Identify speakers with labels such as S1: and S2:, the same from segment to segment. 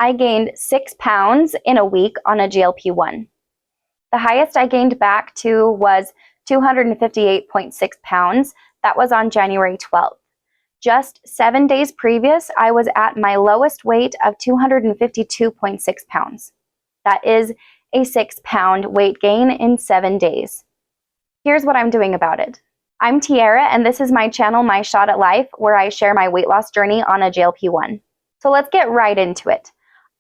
S1: I gained 6 pounds in a week on a GLP-1. The highest I gained back to was 258.6 pounds. That was on January 12th. Just 7 days previous, I was at my lowest weight of 252.6 pounds. That is a 6-pound weight gain in 7 days. Here's what I'm doing about it. I'm Tiara, and this is my channel, My Shot at Life, where I share my weight loss journey on a GLP-1. So let's get right into it.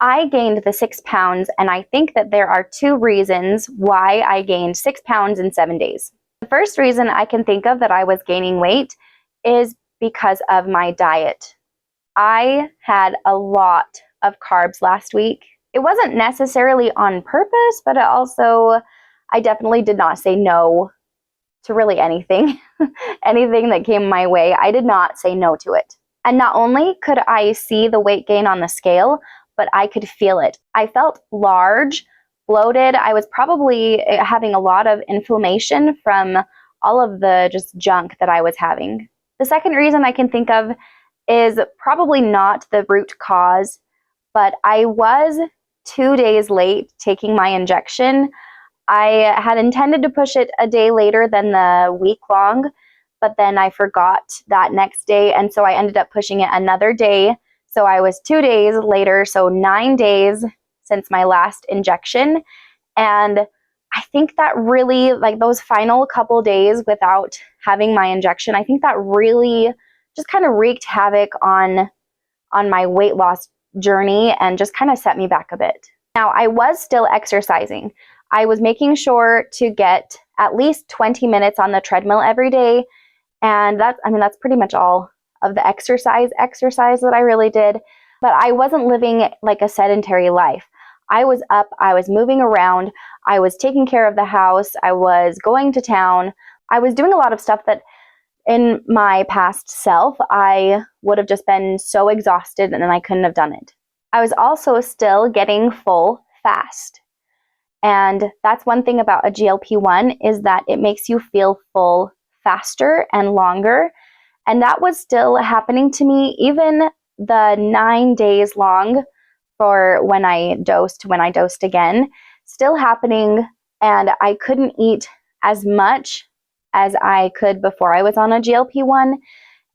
S1: I gained the 6 pounds, and I think that there are 2 reasons why I gained 6 pounds in 7 days. The first reason I can think of that I was gaining weight is because of my diet. I had a lot of carbs last week. It wasn't necessarily on purpose, but I definitely did not say no to really anything. Anything that came my way, I did not say no to it. And not only could I see the weight gain on the scale, but I could feel it. I felt large, bloated. I was probably having a lot of inflammation from all of the just junk that I was having. The second reason I can think of is probably not the root cause, but I was 2 days late taking my injection. I had intended to push it a day later than the week long, but then I forgot that next day, and so I ended up pushing it another day. So I was 2 days later, so 9 days since my last injection. And I think that really, like those final couple days without having my injection, I think that really just kind of wreaked havoc on my weight loss journey and just kind of set me back a bit. Now, I was still exercising. I was making sure to get at least 20 minutes on the treadmill every day. And that's pretty much all of the exercise that I really did. But I wasn't living like a sedentary life. I was up, I was moving around, I was taking care of the house, I was going to town. I was doing a lot of stuff that in my past self, I would have just been so exhausted and I couldn't have done it. I was also still getting full fast. And that's one thing about a GLP-1 is that it makes you feel full faster and longer. And that was still happening to me even the 9 days long for when I dosed again, still happening. And I couldn't eat as much as I could before I was on a GLP-1.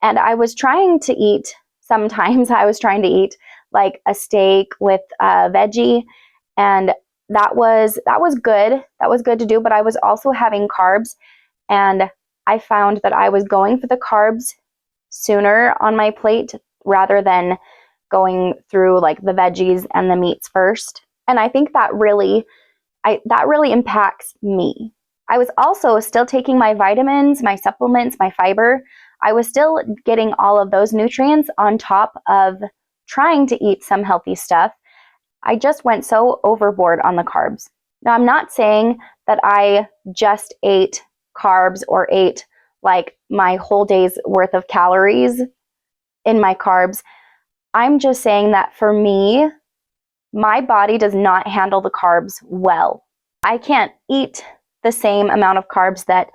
S1: And I was trying to eat, sometimes I was trying to eat like a steak with a veggie. And that was good. That was good to do, but I was also having carbs. And I found that I was going for the carbs sooner on my plate rather than going through like the veggies and the meats first. And I think that really impacts me. I was also still taking my vitamins, my supplements, my fiber. I was still getting all of those nutrients on top of trying to eat some healthy stuff. I just went so overboard on the carbs. Now, I'm not saying that I just ate carbs or ate like my whole day's worth of calories in my carbs. I'm just saying that for me, my body does not handle the carbs well. I can't eat the same amount of carbs that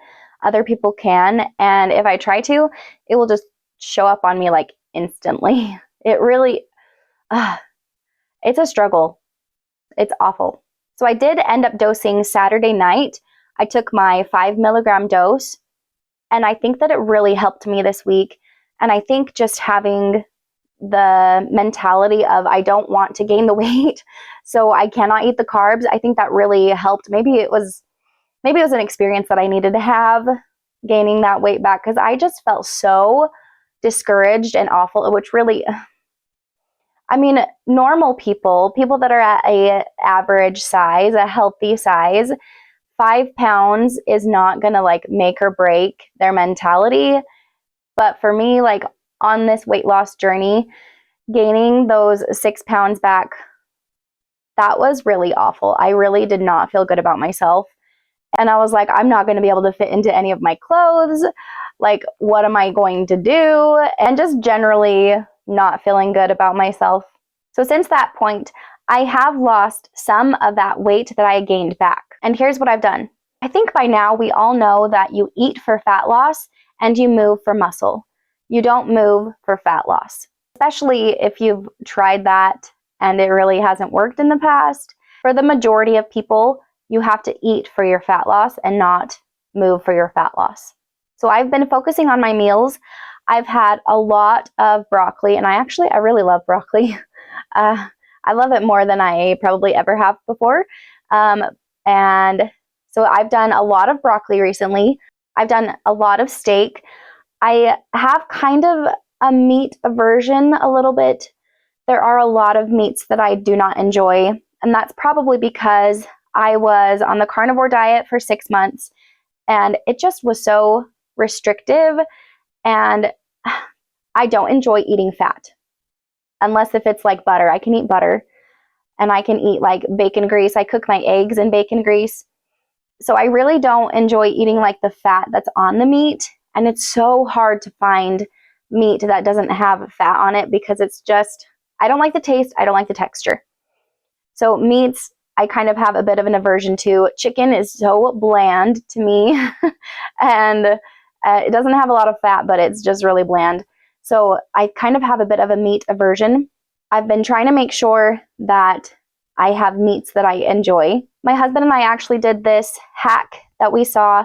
S1: other people can. And if I try to, it will just show up on me like instantly. It really, it's a struggle. It's awful. So I did end up dosing Saturday night. I took my 5 milligram dose. And I think that it really helped me this week. And I think just having the mentality of I don't want to gain the weight, so I cannot eat the carbs, I think that really helped. Maybe it was an experience that I needed to have, gaining that weight back, because I just felt so discouraged and awful, which really, normal people that are at a average size, a healthy size, 5 pounds is not gonna like make or break their mentality. But for me, like on this weight loss journey, gaining those 6 pounds back, that was really awful. I really did not feel good about myself. And I was like, I'm not gonna be able to fit into any of my clothes. Like, what am I going to do? And just generally not feeling good about myself. So since that point, I have lost some of that weight that I gained back. And here's what I've done. I think by now we all know that you eat for fat loss and you move for muscle. You don't move for fat loss, especially if you've tried that and it really hasn't worked in the past. For the majority of people, you have to eat for your fat loss and not move for your fat loss. So I've been focusing on my meals. I've had a lot of broccoli, and I really love broccoli. I love it more than I probably ever have before. And so I've done a lot of broccoli recently. I've done a lot of steak. I have kind of a meat aversion a little bit. There are a lot of meats that I do not enjoy, and that's probably because I was on the carnivore diet for 6 months, and it just was so restrictive, and I don't enjoy eating fat. Unless if it's like butter. I can eat butter, and I can eat like bacon grease. I cook my eggs in bacon grease. So I really don't enjoy eating like the fat that's on the meat, and it's so hard to find meat that doesn't have fat on it because it's just, I don't like the taste, I don't like the texture. So meats, I kind of have a bit of an aversion to. Chicken is so bland to me, and it doesn't have a lot of fat, but it's just really bland. So I kind of have a bit of a meat aversion. I've been trying to make sure that I have meats that I enjoy. My husband and I actually did this hack that we saw,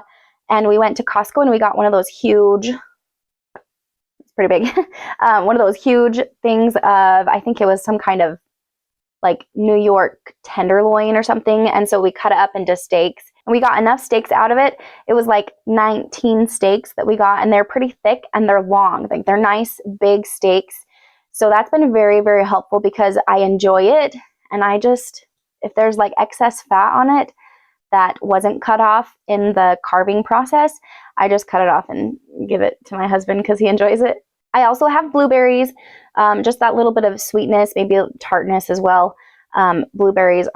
S1: and we went to Costco and we got one of those huge, it's pretty big, one of those huge things of, I think it was some kind of like New York tenderloin or something. And so we cut it up into steaks, and we got enough steaks out of it. It was like 19 steaks that we got, and they're pretty thick and they're long. Like they're nice big steaks. So that's been very, very helpful because I enjoy it. And I just, if there's like excess fat on it that wasn't cut off in the carving process, I just cut it off and give it to my husband because he enjoys it. I also have blueberries, just that little bit of sweetness, maybe tartness as well. Blueberries,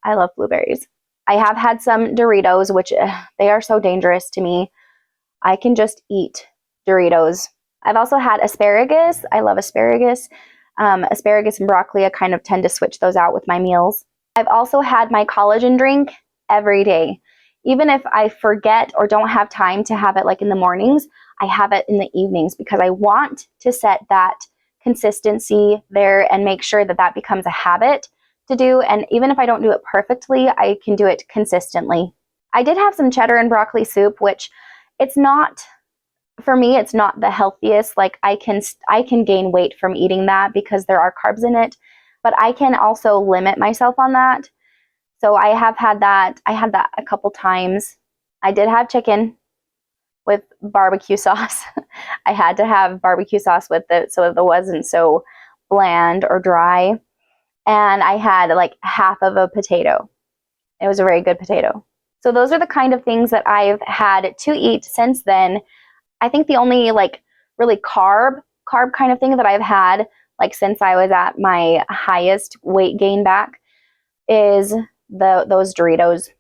S1: I love blueberries. I have had some Doritos, which they are so dangerous to me. I can just eat Doritos. I've also had asparagus. I love asparagus. Asparagus and broccoli, I kind of tend to switch those out with my meals. I've also had my collagen drink every day. Even if I forget or don't have time to have it like in the mornings, I have it in the evenings because I want to set that consistency there and make sure that that becomes a habit to do. And even if I don't do it perfectly, I can do it consistently. I did have some cheddar and broccoli soup, which it's not, for me, it's not the healthiest. Like I can gain weight from eating that because there are carbs in it, but I can also limit myself on that. So I have had that. I had that a couple times. I did have chicken with barbecue sauce. I had to have barbecue sauce with it so it wasn't so bland or dry. And I had like half of a potato. It was a very good potato. So those are the kind of things that I've had to eat since then. I think the only like really carb kind of thing that I've had like since I was at my highest weight gain back is those Doritos.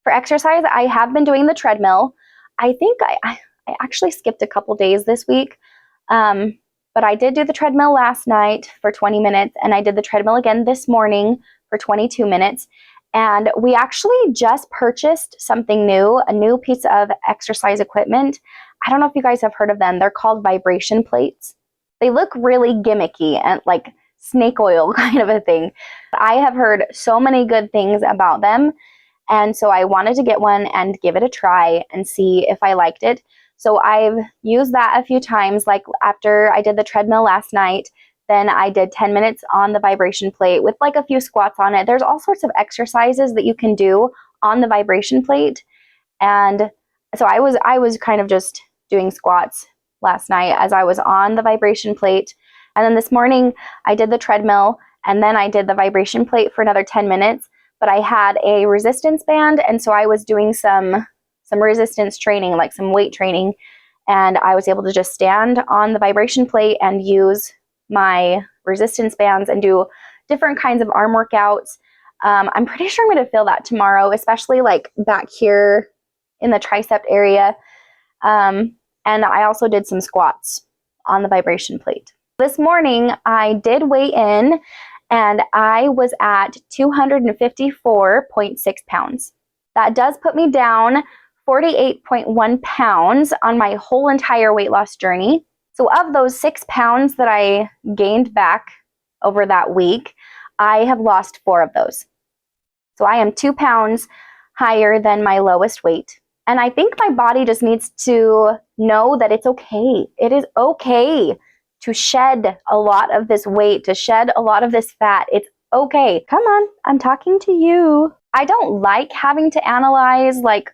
S1: For exercise, I have been doing the treadmill. I think I actually skipped a couple days this week, but I did do the treadmill last night for 20 minutes, and I did the treadmill again this morning for 22 minutes. And we actually just purchased something new, a new piece of exercise equipment. I don't know if you guys have heard of them. They're called vibration plates. They look really gimmicky and like snake oil kind of a thing. I have heard so many good things about them. And so I wanted to get one and give it a try and see if I liked it. So I've used that a few times, like after I did the treadmill last night, then I did 10 minutes on the vibration plate with like a few squats on it. There's all sorts of exercises that you can do on the vibration plate. And so I was kind of just doing squats last night as I was on the vibration plate. And then this morning I did the treadmill, and then I did the vibration plate for another 10 minutes. But I had a resistance band, and so I was doing some resistance training, like some weight training, and I was able to just stand on the vibration plate and use my resistance bands and do different kinds of arm workouts. I'm pretty sure I'm going to feel that tomorrow, especially like back here in the tricep area. And I also did some squats on the vibration plate. This morning I did weigh in, and I was at 254.6 pounds. That does put me down 48.1 pounds on my whole entire weight loss journey. So of those 6 pounds that I gained back over that week, I have lost 4 of those. So I am 2 pounds higher than my lowest weight. And I think my body just needs to know that it's okay. It is okay to shed a lot of this weight, to shed a lot of this fat. It's okay. Come on, I'm talking to you. I don't like having to analyze like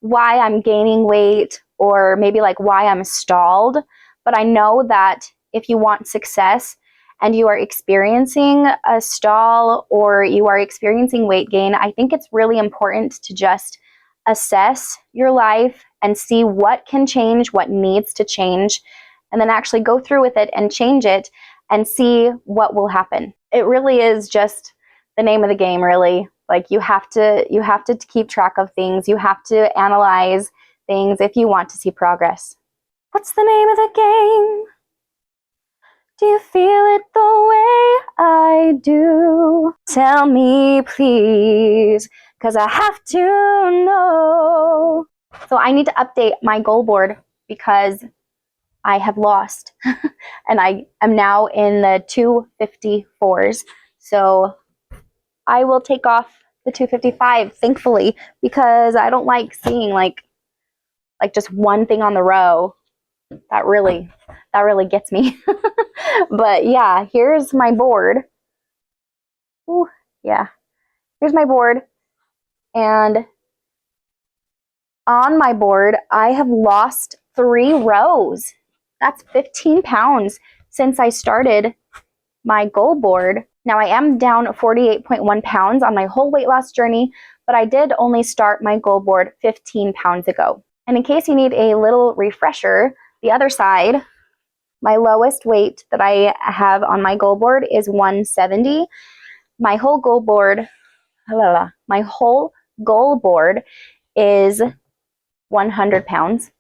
S1: why I'm gaining weight or maybe like why I'm stalled, but I know that if you want success and you are experiencing a stall or you are experiencing weight gain, I think it's really important to just assess your life and see what can change, what needs to change, and then actually go through with it and change it and see what will happen. It really is just the name of the game, really. Like you have to keep track of things. You have to analyze things if you want to see progress. What's the name of the game? Do you feel it the way I do? Tell me, please, because I have to know. So I need to update my goal board because I have lost and I am now in the 254s. So I will take off the 255, thankfully, because I don't like seeing like just one thing on the row. That really gets me. But yeah, here's my board. Ooh, yeah. Here's my board. And on my board, I have lost 3 rows. That's 15 pounds since I started my goal board. Now I am down 48.1 pounds on my whole weight loss journey, but I did only start my goal board 15 pounds ago. And in case you need a little refresher, the other side, my lowest weight that I have on my goal board is 170. My whole goal board is 100 pounds,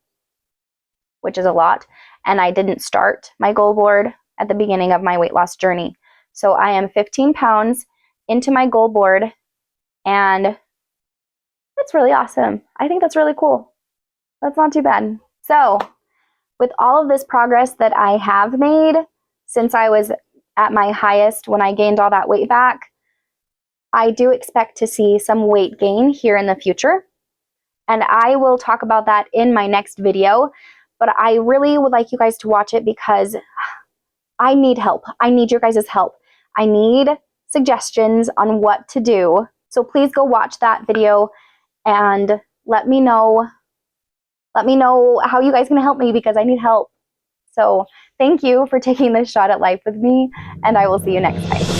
S1: which is a lot. And I didn't start my goal board at the beginning of my weight loss journey. So I am 15 pounds into my goal board, and that's really awesome. I think that's really cool. That's not too bad. So with all of this progress that I have made since I was at my highest when I gained all that weight back, I do expect to see some weight gain here in the future. And I will talk about that in my next video. But I really would like you guys to watch it because I need help. I need your guys' help. I need suggestions on what to do. So please go watch that video and let me know how you guys can help me because I need help. So thank you for taking this shot at life with me, and I will see you next time.